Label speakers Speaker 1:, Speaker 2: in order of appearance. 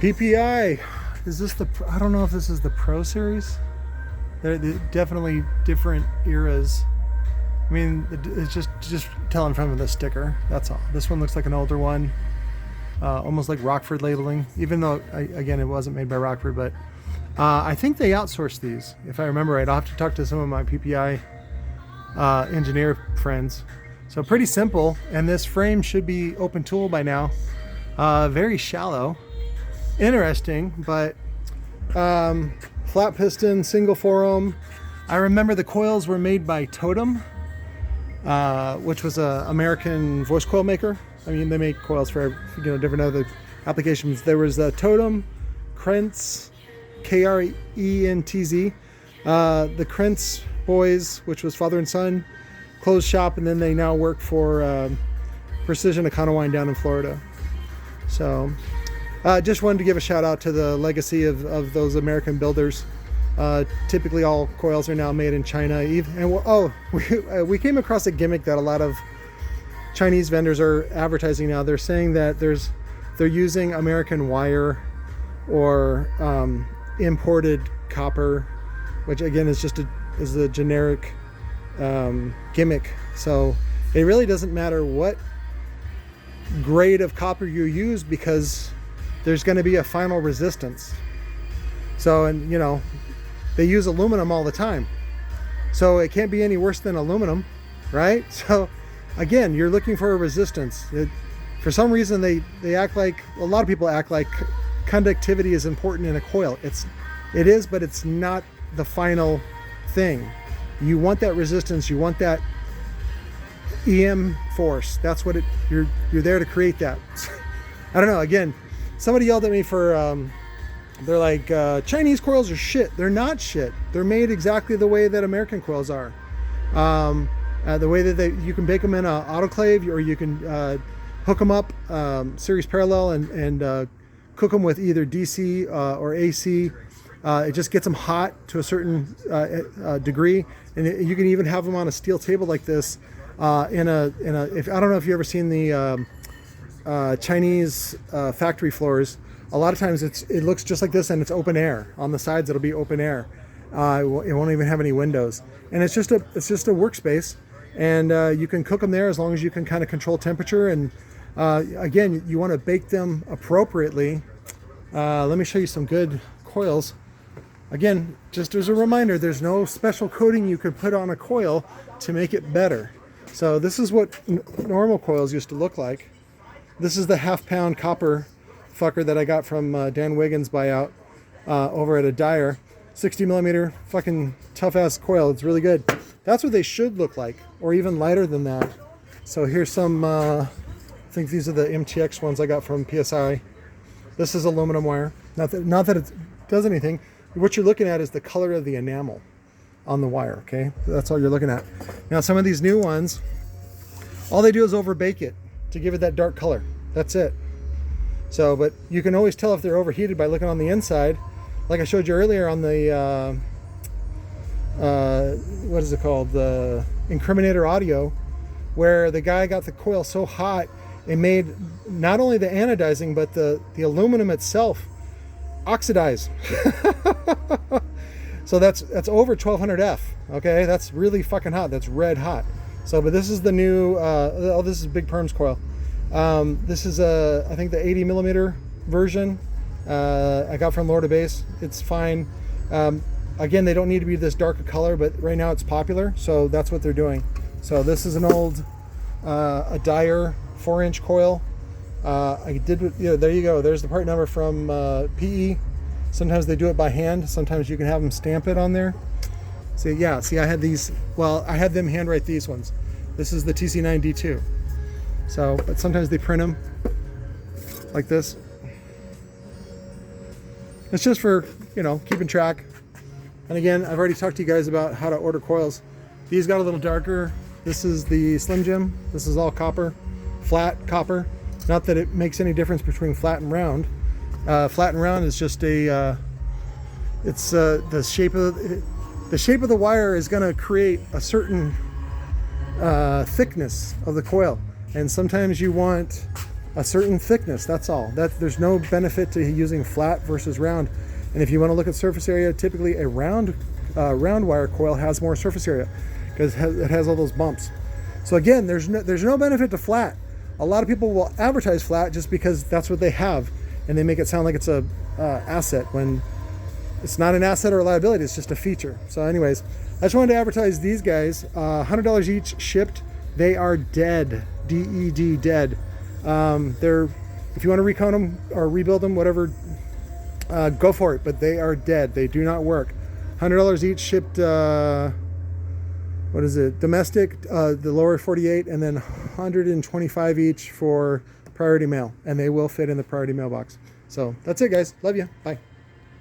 Speaker 1: PPI, is this the, I don't know if this is the Pro Series. They're definitely different eras. I mean, it's just telling from the sticker, that's all. This one looks like an older one, almost like Rockford labeling, even though, again, it wasn't made by Rockford, but I think they outsourced these, if I remember right. I'll have to talk to some of my PPI engineer friends. So pretty simple, and this frame should be open tool by now. Very shallow, interesting, but flat piston, single 4-ohm. I remember the coils were made by Totem, which was an American voice coil maker. I mean, they make coils for different other applications. There was Totem, Krentz, K-R-E-N-T-Z, the Krentz boys, which was father and son, closed shop, and then they now work for Precision Econowine down in Florida. So just wanted to give a shout out to the legacy of those American builders. Typically all coils are now made in China. And we came across a gimmick that a lot of Chinese vendors are advertising now. They're saying that they're using American wire or imported copper, which again is just a generic gimmick. So it really doesn't matter what grade of copper you use, because there's going to be a final resistance. So, and they use aluminum all the time, so it can't be any worse than aluminum, right? So again, you're looking for a resistance. For some reason they act like, a lot of people act like conductivity is important in a coil. It is, but it's not the final thing. You want that resistance, you want that EM force. That's what you're there to create that. I don't know, again, somebody yelled at me for they're like, Chinese coils are shit. They're not shit. They're made exactly the way that American coils are. The way that you can bake them in an autoclave, or you can hook them up series parallel and cook them with either DC or AC. It just gets them hot to a certain degree, and you can even have them on a steel table like this. I don't know if you've ever seen the Chinese factory floors. A lot of times it looks just like this, and it's open air. On the sides it'll be open air. It won't even have any windows, and it's just a workspace, and you can cook them there as long as you can kind of control temperature. And again, you want to bake them appropriately. Let me show you some good coils. Again, just as a reminder, there's no special coating you could put on a coil to make it better. So this is what normal coils used to look like. This is the half-pound copper fucker that I got from Dan Wiggins' buyout over at a Dyer. 60 millimeter fucking tough-ass coil. It's really good. That's what they should look like, or even lighter than that. So here's some, I think these are the MTX ones I got from PSI. This is aluminum wire. Not that it does anything. What you're looking at is the color of the enamel on the wire, okay? That's all you're looking at. Now some of these new ones, all they do is overbake it to give it that dark color. That's it. So, but you can always tell if they're overheated by looking on the inside. Like I showed you earlier on the, what is it called? The Incriminator Audio, where the guy got the coil so hot, it made not only the anodizing, but the aluminum itself oxidize. So that's over 1200 F, okay? That's really fucking hot. That's red hot. So, but this is the new, this is Big Perm's coil. This is I think the 80 millimeter version. I got from Lord of Base. It's fine. Again, they don't need to be this dark a color, but right now it's popular, so that's what they're doing. So this is an old a Dyer 4-inch coil. There you go. There's the part number from PE. Sometimes they do it by hand. Sometimes you can have them stamp it on there. See, yeah. See, I had these. Well, I had them handwrite these ones. This is the TC9D2. So, but sometimes they print them like this. It's just for, keeping track. And again, I've already talked to you guys about how to order coils. These got a little darker. This is the Slim Jim. This is all copper, flat copper. Not that it makes any difference between flat and round. Flat and round is just the shape of the wire is going to create a certain thickness of the coil. And sometimes you want a certain thickness. That's all. There's no benefit to using flat versus round. And if you want to look at surface area, typically a round wire coil has more surface area because it has all those bumps. So again, there's no benefit to flat. A lot of people will advertise flat just because that's what they have, and they make it sound like it's a asset when it's not an asset or a liability. It's just a feature. So anyways, I just wanted to advertise these guys. $100 each shipped. They are dead. D-E-D, dead. If you want to recone them or rebuild them, whatever, go for it. But they are dead. They do not work. $100 each shipped. What is it? Domestic, the lower 48, and then $125 each for priority mail, and they will fit in the priority mailbox. So that's it, guys. Love you. Bye.